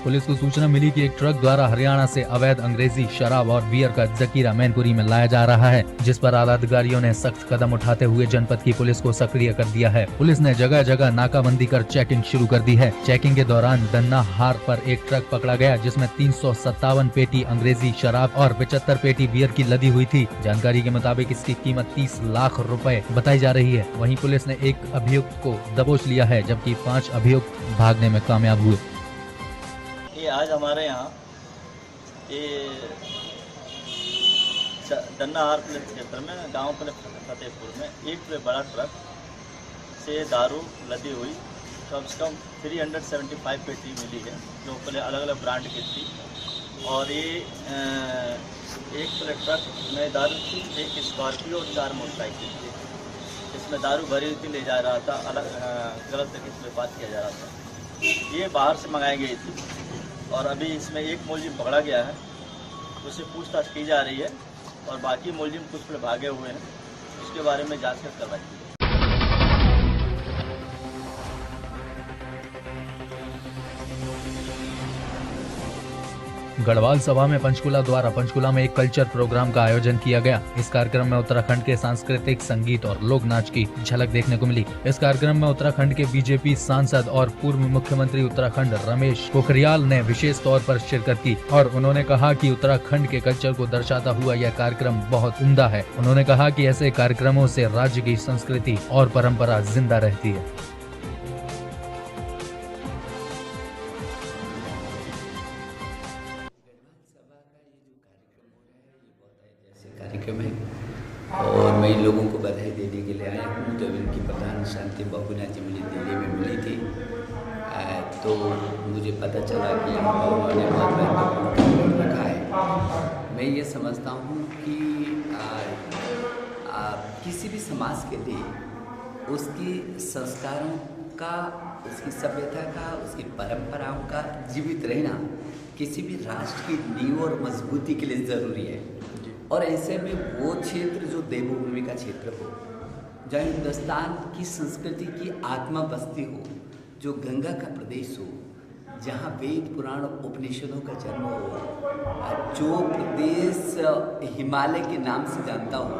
Police को सूचना मिली कि एक ट्रक द्वारा हरियाणा से अवैध अंग्रेजी शराब और बियर का जखीरा मैनपुरी में लाया जा रहा है, जिस पर आला अधिकारियों ने सख्त कदम उठाते हुए जनपद की पुलिस को सक्रिय कर दिया है। पुलिस ने जगह जगह नाकाबंदी कर चेकिंग शुरू कर दी है। चेकिंग के दौरान दन्ना हार पर एक ट्रक पकड़ा गया, जिसमें 357 पेटी अंग्रेजी शराब और 75 पेटी बियर की लदी हुई थी। जानकारी के मुताबिक इसकी कीमत 30 लाख रुपए बताई जा रही है। वहीं पुलिस ने एक अभियुक्त को दबोच लिया है, जबकि 5 अभियुक्त भागने में कामयाब हुए। ये आज हमारे यहाँ ये दन्नाहार पुलिस क्षेत्र में गांव फतेहपुर में एक बड़ा ट्रक से दारू लदी हुई कम से कम 375 पेटी मिली है, जो पहले अलग अलग ब्रांड की थी। और ये एक ट्रक में दारू थी, एक स्कॉर्पियो और 4 मोटरसाइकिल थी। इसमें दारू भरी हुई थी, ले जा रहा था, अलग गलत तरीके से व्यापार किया जा रहा था। ये बाहर से मंगाई गई थी और अभी इसमें एक मुलजिम पकड़ा गया है, उससे पूछताछ की जा रही है और बाकी मुलजिम कुछ भागे हुए हैं, उसके बारे में जांच कर रही है। गढ़वाल सभा में पंचकुला द्वारा पंचकुला में एक कल्चर प्रोग्राम का आयोजन किया गया। इस कार्यक्रम में उत्तराखंड के सांस्कृतिक, संगीत और लोक नाच की झलक देखने को मिली। इस कार्यक्रम में उत्तराखंड के बीजेपी सांसद और पूर्व मुख्यमंत्री उत्तराखंड रमेश पोखरियाल ने विशेष तौर पर शिरकत की और उन्होंने कहा कि उत्तराखंड के कल्चर को दर्शाता हुआ यह कार्यक्रम बहुत उम्दा है। उन्होंने कहा कि ऐसे कार्यक्रमों से राज्य की संस्कृति और परंपरा जिंदा रहती है। कार्यक्रम है और मैं इन लोगों को बधाई देने के लिए आया हूँ। जब इनकी प्रधान शांति बाबूना जी मुझे दिल्ली में मिली थी तो मुझे पता चला कि यहाँ पर उन्होंने बहुत महत्वपूर्ण काम रखा है। मैं ये समझता हूँ कि किसी भी समाज के लिए उसकी संस्कारों का, उसकी सभ्यता का, उसकी परंपराओं का जीवित रहना किसी भी राष्ट्र की नींव और मजबूती के लिए ज़रूरी है। और ऐसे में वो क्षेत्र जो देवभूमि का क्षेत्र हो, जहाँ हिंदुस्तान की संस्कृति की आत्मा बसती हो, जो गंगा का प्रदेश हो, जहाँ वेद पुराण उपनिषदों का जन्म हो, जो प्रदेश हिमालय के नाम से जानता हो,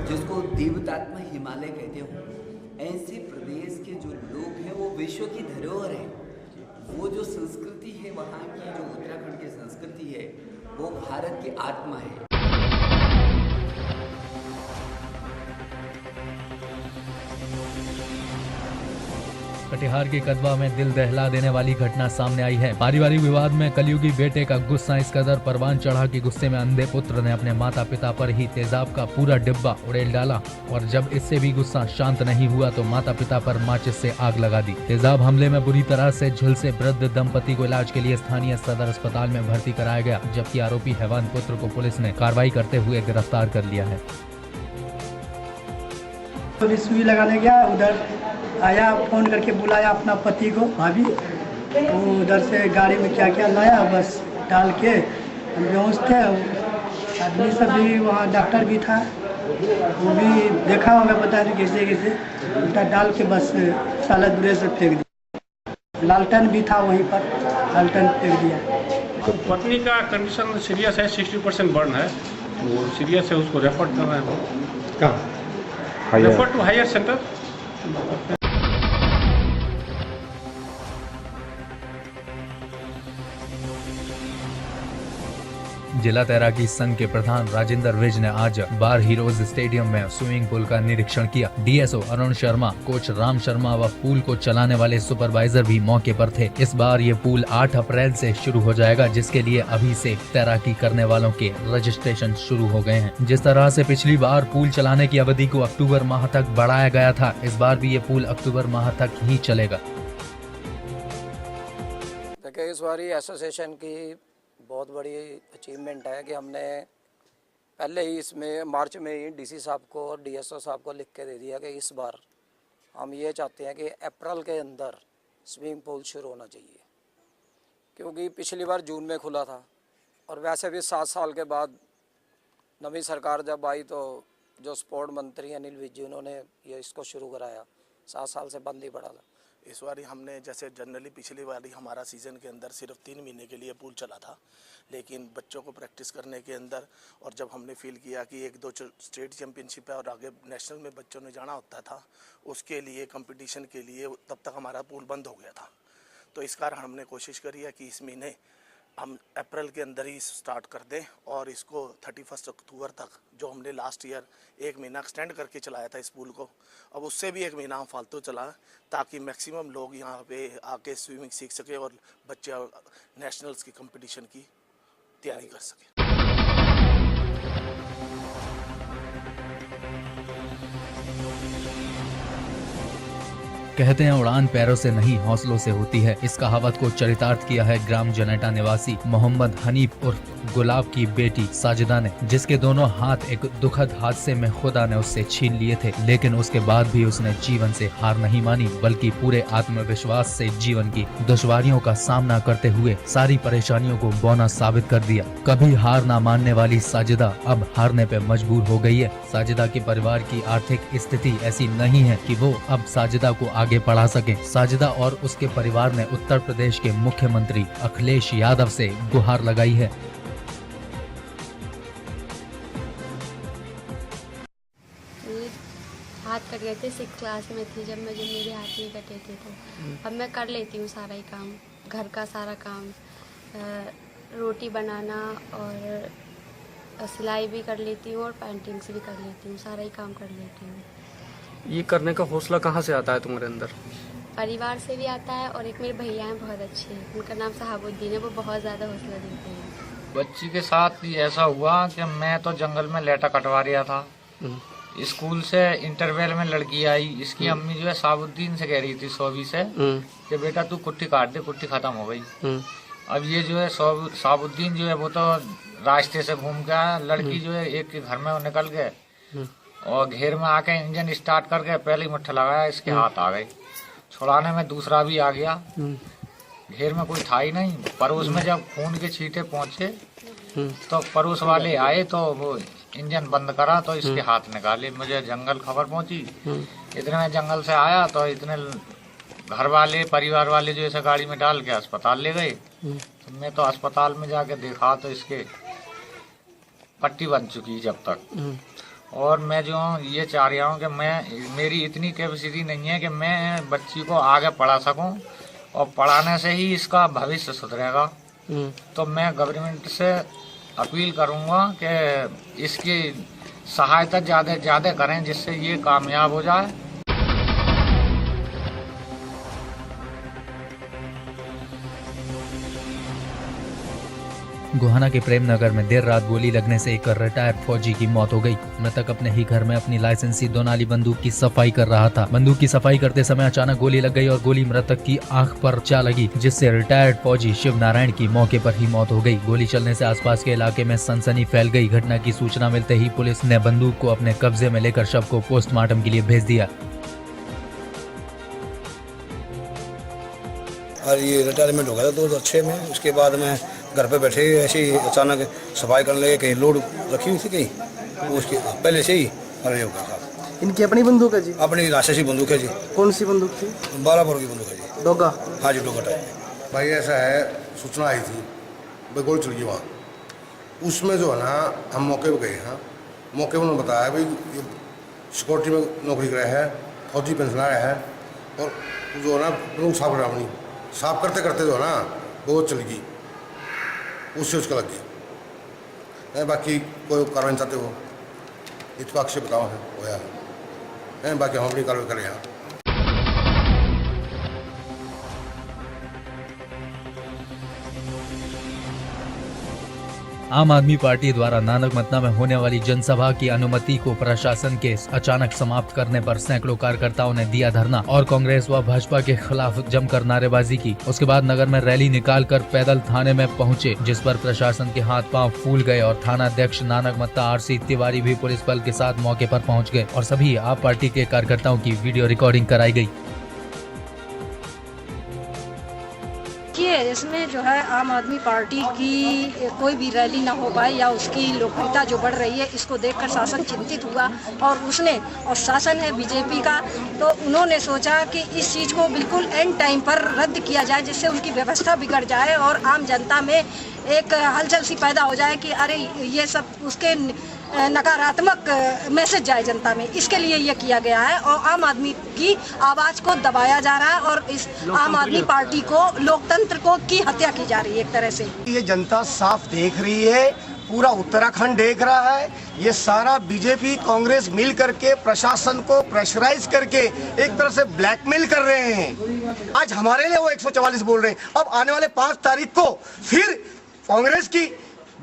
जिसको देवतात्मा हिमालय कहते हो, ऐसे प्रदेश के जो लोग हैं वो विश्व की धरोहर है। वो जो संस्कृति है वहाँ की, जो उत्तराखंड की संस्कृति है, वो भारत की आत्मा है। कटिहार के कदवा में दिल दहला देने वाली घटना सामने आई है। पारिवारिक विवाद में कलयुगी बेटे का गुस्सा इस कदर परवान चढ़ा कि गुस्से में अंधे पुत्र ने अपने माता पिता पर ही तेजाब का पूरा डिब्बा उड़ेल डाला और जब इससे भी गुस्सा शांत नहीं हुआ तो माता पिता पर माचिस से आग लगा दी। तेजाब हमले में बुरी तरह से झुलसे वृद्ध दंपति को इलाज के लिए स्थानीय सदर अस्पताल में भर्ती कराया गया, जबकि आरोपी हैवान पुत्र को पुलिस ने कार्रवाई करते हुए गिरफ्तार कर लिया है। पुलिस भी लगाने गया, उधर आया, फ़ोन करके बुलाया अपना पति को, भाभी, वो उधर से गाड़ी में क्या क्या लाया, बस डाल के हम बेहोश थे। आदमी सब भी वहाँ, डॉक्टर भी था, वो भी देखा होगा, बता रहे कैसे कैसे उल्टा डाल के बस साला दूर से फेंक दिया। लालटेन भी था वहीं पर, लालटेन फेंक दिया। तो पत्नी का कंडीशन सीरियस है, 60% बर्न है, वो सीरियस है, उसको रेफर कर रहे हैं। कहाँ रेफर टू हायर सेंटर। जिला तैराकी संघ के प्रधान राजेंद्र विज ने आज बार हीरोज स्टेडियम में स्विमिंग पूल का निरीक्षण किया। डीएसओ अरुण शर्मा, कोच राम शर्मा व पूल को चलाने वाले सुपरवाइजर भी मौके पर थे। इस बार ये पूल 8 अप्रैल से शुरू हो जाएगा, जिसके लिए अभी से तैराकी करने वालों के रजिस्ट्रेशन शुरू हो गए हैं। जिस तरह से पिछली बार पूल चलाने की अवधि को अक्टूबर माह तक बढ़ाया गया था, इस बार भी ये पूल अक्टूबर माह तक ही चलेगा। इस बार एसोसिएशन की बहुत बड़ी अचीवमेंट है कि हमने पहले ही इसमें मार्च में ही डीसी साहब को और डीएसओ साहब को लिख के दे दिया कि इस बार हम ये चाहते हैं कि अप्रैल के अंदर स्विमिंग पूल शुरू होना चाहिए, क्योंकि पिछली बार जून में खुला था और वैसे भी 7 साल के बाद नवी सरकार जब आई तो जो स्पोर्ट मंत्री अनिल विज जी उन्होंने ये इसको शुरू कराया, 7 साल से बंद ही पड़ा था। इस बार हमने जैसे जनरली पिछली बार हमारा सीज़न के अंदर सिर्फ 3 महीने के लिए पूल चला था, लेकिन बच्चों को प्रैक्टिस करने के अंदर और जब हमने फील किया कि 1-2 स्टेट चैम्पियनशिप है और आगे नेशनल में बच्चों ने जाना होता था, उसके लिए कंपटीशन के लिए तब तक हमारा पूल बंद हो गया था। तो इस कारण हमने कोशिश करी है कि इस महीने हम अप्रैल के अंदर ही स्टार्ट कर दें और इसको 31 अक्टूबर तक, जो हमने लास्ट ईयर 1 महीना एक्सटेंड करके चलाया था इस पूल को, अब उससे भी 1 महीना हम फालतू चलाएं ताकि मैक्सिमम लोग यहाँ पे आके स्विमिंग सीख सके और बच्चे नेशनल्स की कंपटीशन की तैयारी कर सके। कहते हैं उड़ान पैरों से नहीं हौसलों से होती है। इस कहावत को चरितार्थ किया है ग्राम जनेटा निवासी मोहम्मद हनीफ उर्फ गुलाब की बेटी साजिदा ने, जिसके दोनों हाथ एक दुखद हादसे में खुदा ने उससे छीन लिए थे, लेकिन उसके बाद भी उसने जीवन से हार नहीं मानी, बल्कि पूरे आत्मविश्वास से जीवन की दुश्वारियों का सामना करते हुए सारी परेशानियों को बौना साबित कर दिया। कभी हार ना मानने वाली साजिदा अब हारने पे मजबूर हो गई है। साजिदा के परिवार की आर्थिक स्थिति ऐसी नहीं है कि वो अब साजिदा को आगे बढ़ा सके। साजिदा और उसके परिवार ने उत्तर प्रदेश के मुख्यमंत्री अखिलेश यादव से गुहार लगाई है। हाथ कट गए थे, 6 क्लास में थी जब मेरे हाथ नहीं कटे थे, तो अब मैं कर लेती हूँ सारा ही काम, घर का सारा काम, रोटी बनाना और सिलाई भी कर लेती हूँ और पेंटिंग्स भी कर लेती हूँ, सारा ही काम कर लेती हूँ। ये करने का हौसला कहाँ से आता है तुम्हारे अंदर? परिवार से भी आता है और एक मेरे भैया हैं बहुत अच्छे, उनका नाम सहाबुद्दीन है, वो बहुत ज़्यादा हौसला देते हैं। बच्ची के साथ ऐसा हुआ कि मैं तो जंगल में लेटा कटवा रहा था, स्कूल से इंटरवल में लड़की आई, इसकी अम्मी जो है साबुद्दीन से कह रही थी सोबी से कि बेटा तू कुट्टी काट दे, कुट्टी खत्म हो गई। अब ये जो है साबुद्दीन जो है वो तो रास्ते से घूम के आया, लड़की जो है एक के घर में वो निकल गए और घेर में आके इंजन स्टार्ट करके पहले मुट्ठा लगाया, इसके हाथ आ गई, छुड़ाने में दूसरा भी आ गया, घेर में कोई था ही नहीं। पड़ोस में जब खून के छींटे पहुंचे तो पड़ोस वाले आए तो वो इंजन बंद करा तो इसके हाथ निकाले। मुझे जंगल खबर पहुंची, इतने में जंगल से आया तो इतने घर वाले परिवार वाले जो ऐसे गाड़ी में डाल के अस्पताल ले गए। तो मैं तो अस्पताल में जाके देखा तो इसके पट्टी बन चुकी जब तक। और मैं जो ये चाह रहा हूँ कि मेरी इतनी कैपेसिटी नहीं है कि मैं बच्ची को आगे पढ़ा सकूं और पढ़ाने से ही इसका भविष्य सुधरेगा। तो मैं गवर्नमेंट से अपील करूंगा कि इसकी सहायता ज़्यादा करें जिससे ये कामयाब हो जाए। गोहाना के प्रेम नगर में देर रात गोली लगने से एक रिटायर्ड फौजी की मौत हो गई। मृतक अपने ही घर में अपनी लाइसेंसी दोनाली बंदूक की सफाई कर रहा था। बंदूक की सफाई करते समय अचानक गोली लग गई और गोली मृतक की आंख पर जा लगी, जिससे रिटायर्ड फौजी शिव नारायण की मौके पर ही मौत हो गई। गोली चलने से आसपास के इलाके में सनसनी फैल गई। घटना की सूचना मिलते ही पुलिस ने बंदूक को अपने कब्जे में लेकर शव को पोस्टमार्टम के लिए भेज दिया। और ये रिटायरमेंट हो गया था 2006 में। उसके बाद में घर पे बैठे ऐसे ही अचानक सफाई करने लगे, कहीं लोड रखी हुई थी कहीं, तो उसके पहले से ही अरे हो गया था। इनकी अपनी बंदूक है जी? अपनी राशि बंदूक है जी। कौन सी बंदूक थी? 12 बोर की बंदूक है जी। डोगा? हाँ जी, डोगा टाइप। भाई ऐसा है, सूचना आई थी भाई गोली चल गई वहाँ, उसमें जो है ना हम मौके पर गए हैं। मौके पर उन्होंने बताया भाई ये सिक्योरिटी में नौकरी कर रहा है, फौजी पेंशन आया है, और जो है ना बंदूक साफ करा अपनी, साफ करते करते जो है ना बहुत चल गई, उससे उसका लग गया। बाकी कोई कार्रवाई चाहते हो इतफाक से बताओ है होया है, बाकी हम अपनी कार्रवाई करें। यहाँ आम आदमी पार्टी द्वारा नानकमत्ता में होने वाली जनसभा की अनुमति को प्रशासन के अचानक समाप्त करने पर सैकड़ों कार्यकर्ताओं ने दिया धरना और कांग्रेस व भाजपा के खिलाफ जमकर नारेबाजी की। उसके बाद नगर में रैली निकालकर पैदल थाने में पहुंचे, जिस पर प्रशासन के हाथ पांव फूल गए और थाना अध्यक्ष नानकमत्ता आरसी तिवारी भी पुलिस बल के साथ मौके पर पहुँच गए और सभी आप पार्टी के कार्यकर्ताओं की वीडियो रिकॉर्डिंग कराई गई। प्रदेश में जो है आम आदमी पार्टी की कोई भी रैली ना हो पाए या उसकी लोकप्रियता जो बढ़ रही है, इसको देखकर शासन चिंतित हुआ और शासन है बीजेपी का, तो उन्होंने सोचा कि इस चीज़ को बिल्कुल एंड टाइम पर रद्द किया जाए, जिससे उनकी व्यवस्था बिगड़ जाए और आम जनता में एक हलचल सी पैदा हो जाए कि अरे ये सब उसके नकारात्मक मैसेज जाए जनता में। इसके लिए ये किया गया है और आम आदमी की आवाज़ को दबाया जा रहा है और इस आम आदमी पार्टी को, लोकतंत्र को की हत्या की जा रही है एक तरह से। ये जनता साफ देख रही है, पूरा उत्तराखंड देख रहा है, ये सारा बीजेपी कांग्रेस मिल करके प्रशासन को प्रेशराइज करके एक तरह से ब्लैकमेल कर रहे हैं। आज हमारे लिए वो 144 बोल रहे हैं, अब आने वाले 5 तारीख को फिर कांग्रेस की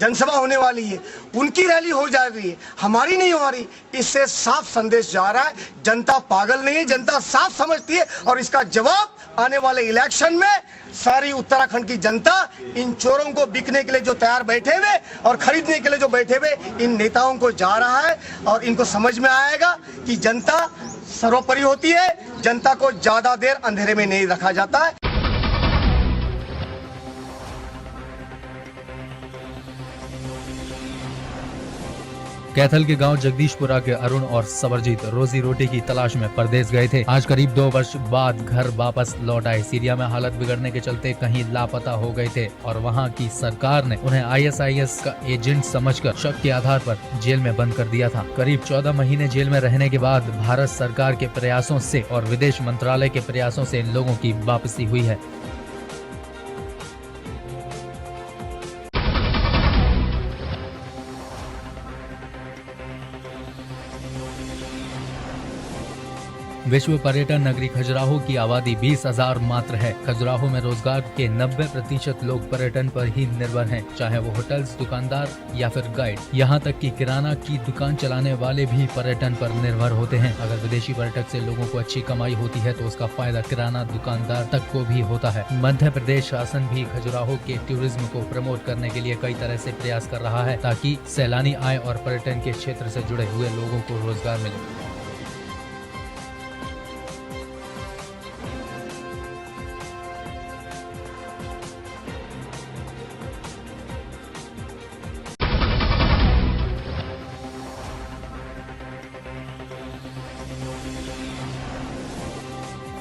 जनसभा होने वाली है, उनकी रैली हो जा रही है, हमारी नहीं हो रही। इससे साफ संदेश जा रहा है, जनता पागल नहीं है, जनता साफ समझती है और इसका जवाब आने वाले इलेक्शन में सारी उत्तराखंड की जनता इन चोरों को बिकने के लिए जो तैयार बैठे हुए और खरीदने के लिए जो बैठे हुए इन नेताओं को जा रहा है और इनको समझ में आएगा कि जनता सर्वोपरि होती है, जनता को ज्यादा देर अंधेरे में नहीं रखा जाता है। कैथल के गांव जगदीशपुरा के अरुण और सवरजीत रोजी रोटी की तलाश में परदेश गए थे। आज करीब 2 वर्ष बाद घर वापस लौट आए। सीरिया में हालत बिगड़ने के चलते कहीं लापता हो गए थे और वहां की सरकार ने उन्हें ISIS का एजेंट समझकर शक के आधार पर जेल में बंद कर दिया था। करीब 14 महीने जेल में रहने के बाद भारत सरकार के प्रयासों से और विदेश मंत्रालय के प्रयासों से इन लोगों की वापसी हुई है। विश्व पर्यटन नगरी खजुराहो की आबादी 20,000 मात्र है। खजुराहो में रोजगार के 90% लोग पर्यटन पर ही निर्भर हैं, चाहे वो होटल्स, दुकानदार या फिर गाइड। यहाँ तक कि किराना की दुकान चलाने वाले भी पर्यटन पर निर्भर होते हैं। अगर विदेशी पर्यटक से लोगों को अच्छी कमाई होती है तो उसका फायदा किराना दुकानदार तक को भी होता है। मध्य प्रदेश शासन भी खजुराहो के टूरिज्म को प्रमोट करने के लिए कई तरह से प्रयास कर रहा है ताकि सैलानी आए और पर्यटन के क्षेत्र से जुड़े हुए लोगों को रोजगार मिले।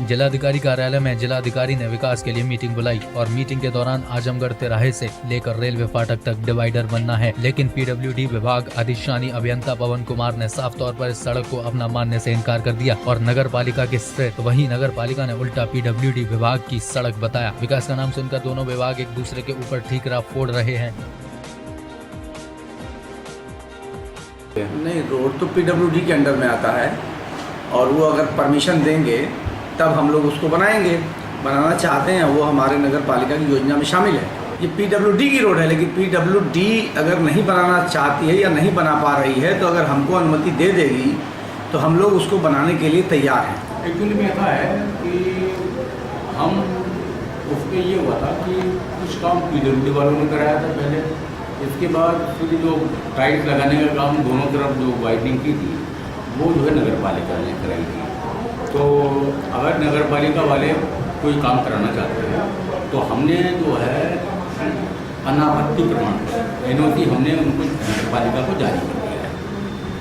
जिलाधिकारी कार्यालय में जिलाधिकारी ने विकास के लिए मीटिंग बुलाई और मीटिंग के दौरान आजमगढ़ तिराहे से लेकर रेलवे फाटक तक डिवाइडर बनना है, लेकिन PWD विभाग अधिशासी अभियंता पवन कुमार ने साफ तौर पर इस सड़क को अपना मानने से इनकार कर दिया और नगर पालिका के स्ट्रेट वहीं नगर पालिका ने उल्टा PWD विभाग की सड़क बताया। विकास का नाम सुनकर दोनों विभाग एक दूसरे के ऊपर ठीकरा फोड़ रहे हैं। नहीं, रोड तो PWD के अंडर में आता है और वो अगर परमिशन देंगे तब हम लोग उसको बनाएंगे, बनाना चाहते हैं, वो हमारे नगर पालिका की योजना में शामिल है। ये PWD की रोड है, लेकिन PWD अगर नहीं बनाना चाहती है या नहीं बना पा रही है तो अगर हमको अनुमति दे देगी तो हम लोग उसको बनाने के लिए तैयार हैं। एक्चुअली में ऐसा है कि हम उसमें ये हुआ था कि कुछ काम PWD वालों ने कराया था पहले, इसके बाद फिर जो टाइल्स लगाने का काम दोनों तरफ जो वाइडनिंग की थी वो जो है नगर पालिका ने कराई थी। तो अगर नगर पालिका वाले कोई काम कराना चाहते हैं तो हमने जो है अनापत्ति प्रमाण NOC हमने उनको नगर पालिका को जारी कर दिया है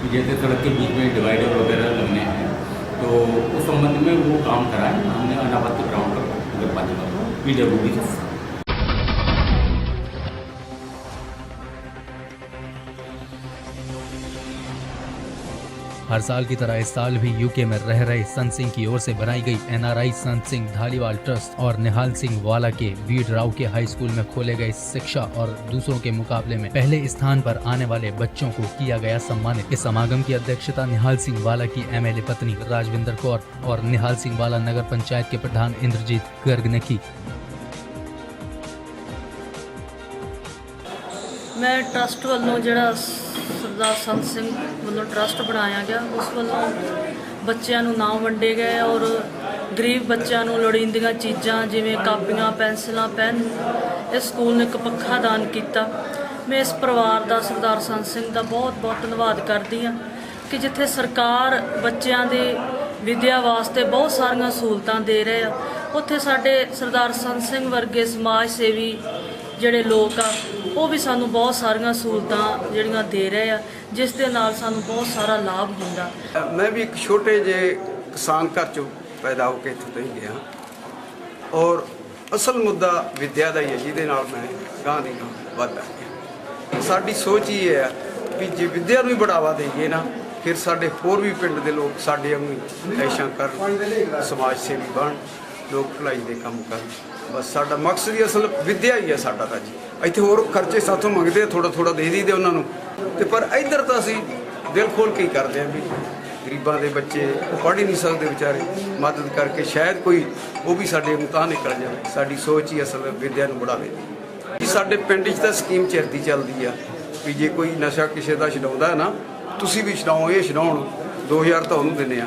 कि जैसे सड़क के बीच में डिवाइडर वगैरह लगने हैं तो उस संबंध में वो काम कराएं। हमने अनापत्ति प्रमाण पर नगर पालिका को PWD के हर साल की तरह इस साल भी यूके में रह रहे संत सिंह की ओर से बनाई गई NRI संत सिंह धालीवाल ट्रस्ट और निहाल सिंह वाला के वीर राव के हाई स्कूल में खोले गए शिक्षा और दूसरों के मुकाबले में पहले स्थान पर आने वाले बच्चों को किया गया सम्मानित। इस समागम की अध्यक्षता निहाल सिंह वाला की MLA पत्नी राजविंदर कौर और निहाल सिंह वाला नगर पंचायत के प्रधान इंद्रजीत गर्ग ने की। मैं ट्रस्ट वालों ਜਿਹੜਾ सरदार संत सिंह वालों ट्रस्ट बनाया गया उस वालों बच्चों को नाम वंडे गए और गरीब बच्चों को लोड़ींदियां चीज़ां जिवें कापियां पेंसिलां पेन इस स्कूल ने एक पक्खा दान किया। मैं इस परिवार का सरदार संत सिंह का बहुत बहुत धन्यवाद करती हाँ कि जिथे सरकार बच्चों के विद्या वास्ते बहुत सारिया सहूलतां दे रहे ਉੱਥੇ ਸਾਡੇ ਸਰਦਾਰ ਸੰਤ ਸਿੰਘ ਵਰਗੇ ਸਮਾਜ ਸੇਵੀ ਜਿਹੜੇ ਲੋਕ ਆ ਉਹ ਵੀ ਸਾਨੂੰ ਬਹੁਤ ਸਾਰੀਆਂ ਸਹੂਲਤਾਂ ਜਿਹੜੀਆਂ ਦੇ ਰਹੇ ਆ, ਜਿਸ ਦੇ ਨਾਲ ਸਾਨੂੰ ਬਹੁਤ ਸਾਰਾ ਲਾਭ ਹੁੰਦਾ। ਮੈਂ ਵੀ ਇੱਕ ਛੋਟੇ ਜਿਹੇ ਕਿਸਾਨ ਘਰ ਚੋਂ ਪੈਦਾ ਹੋ ਕੇ ਇੱਥੇ ਤੱਕ ਗਿਆ ਔਰ ਅਸਲ ਮੁੱਦਾ ਵਿੱਦਿਆ ਦਾ ਹੀ ਹੈ, ਜਿਹਦੇ ਨਾਲ ਮੈਂ ਗਾਂ ਦੀ ਗਾਂ ਵੱਧਦਾ ਗਿਆ। ਸਾਡੀ ਸੋਚ ਹੀ ਹੈ ਵੀ ਜੇ ਵਿੱਦਿਆ ਨੂੰ ਹੀ ਬੜਾਵਾ ਦੇਈਏ ਨਾ, ਫਿਰ ਸਾਡੇ ਹੋਰ ਵੀ ਪਿੰਡ ਦੇ ਲੋਕ ਸਾਡੇ ਵਾਂਗੂ ਐਸ਼ਾਂ ਕਰਨ, ਸਮਾਜ ਸੇਵੀ ਬਣ, ਲੋਕ ਭਲਾਈ ਦੇ ਕੰਮ ਕਰਨ। ਬਸ ਸਾਡਾ ਮਕਸਦ ਹੀ ਅਸਲ ਵਿੱਦਿਆ ਹੀ ਹੈ ਸਾਡਾ ਤਾਂ ਜੀ। ਇੱਥੇ ਹੋਰ ਖਰਚੇ ਸਾਥੋਂ ਮੰਗਦੇ, ਥੋੜਾ ਥੋੜਾ ਦੇ ਦਈਦੇ ਉਹਨਾਂ ਨੂੰ, ਤੇ ਪਰ ਇੱਧਰ ਤਾਂ ਅਸੀਂ ਦਿਲ ਖੋਲ ਕੇ ਹੀ ਕਰਦੇ ਹਾਂ ਵੀ ਗਰੀਬਾਂ ਦੇ ਬੱਚੇ ਪੜ੍ਹ ਹੀ ਨਹੀਂ ਸਕਦੇ ਵਿਚਾਰੇ, ਮਦਦ ਕਰਕੇ ਸ਼ਾਇਦ ਕੋਈ ਉਹ ਵੀ ਸਾਡੇ ਮੁਤਾਹ ਨਿਕਲ ਜਾਵੇ। ਸਾਡੀ ਸੋਚ ਹੀ ਅਸਲ ਵਿੱਦਿਆ ਨੂੰ ਬੜਾਵੇ ਦੀ। ਸਾਡੇ ਪਿੰਡ 'ਚ ਤਾਂ ਸਕੀਮ ਚਿਰਦੀ ਚੱਲਦੀ ਆ ਵੀ ਜੇ ਕੋਈ ਨਸ਼ਾ ਕਿਸੇ ਦਾ ਛਡਾਉਂਦਾ ਨਾ, ਤੁਸੀਂ ਵੀ ਛਡਾਓ, ਇਹ ਛਡਾਉਣ 2000 ਤਾਂ ਉਹਨੂੰ ਦਿੰਦੇ ਆ।